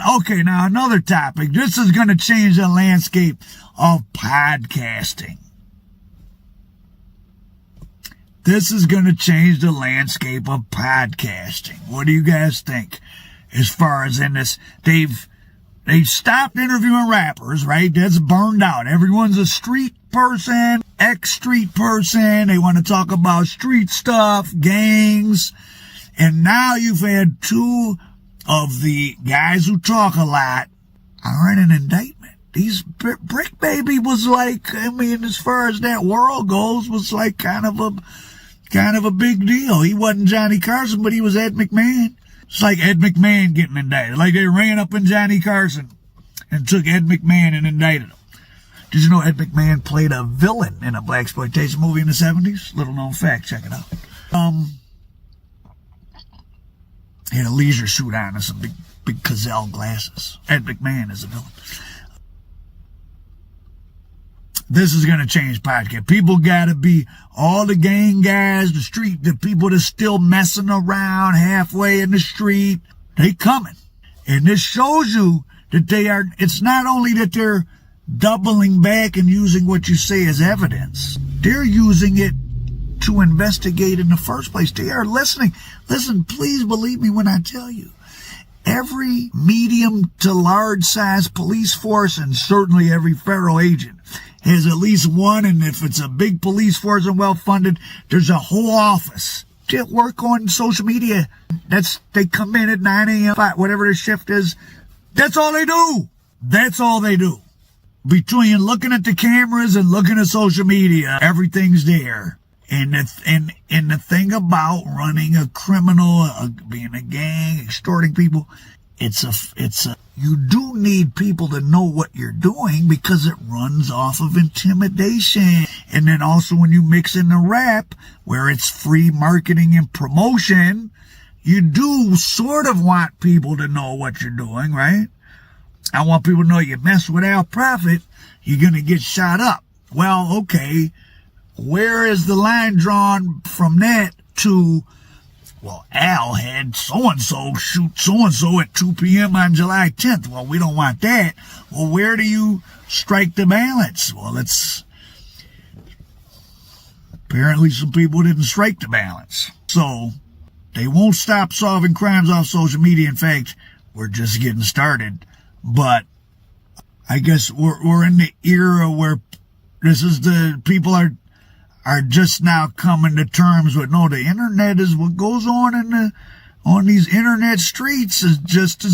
Okay, now another topic. This is going to change the landscape of podcasting. This is going to change the landscape of podcasting. What do you guys think? As far as in this, they've stopped interviewing rappers, right? That's burned out. Everyone's a street person, ex-street person. They want to talk about street stuff, gangs. And now you've had two of the guys who talk a lot are in an indictment. These Bricc baby was like, I mean, as far as that world goes, was like kind of a big deal. He wasn't Johnny Carson, but he was Ed McMahon. It's like Ed McMahon getting indicted. Like they ran up in Johnny Carson and took Ed McMahon and indicted him. Did you know Ed McMahon played a villain in a blaxploitation movie in the 70s? Little known fact, check it out. He had a leisure suit on and some big gazelle glasses. Ed McMahon is a villain. This is going to change podcast. People got to be, all the gang guys, the people that's still messing around halfway in the street, they coming. And this shows you that it's not only that they're doubling back and using what you say as evidence. They're using it to investigate in the first place. They are listening. Listen, please believe me when I tell you. Every medium to large size police force, and certainly every federal agent, has at least one, and if it's a big police force and well funded, there's a whole office that work on social media. They come in at 9 a.m., whatever their shift is. That's all they do. That's all they do. Between looking at the cameras and looking at social media, everything's there. And the thing about running a criminal, being a gang, extorting people, you do need people to know what you're doing because it runs off of intimidation. And then also when you mix in the rap, where it's free marketing and promotion, you do sort of want people to know what you're doing, right? I want people to know you mess with Al Prophet, you're going to get shot up. Well, okay. Where is the line drawn from that to, well, Al had so-and-so shoot so-and-so at 2 p.m. on July 10th. Well, we don't want that. Well, where do you strike the balance? Well, apparently some people didn't strike the balance. So they won't stop solving crimes off social media. In fact, we're just getting started. But I guess we're in the era where people are just now coming to terms with, no, the internet is what goes on on these internet streets is just as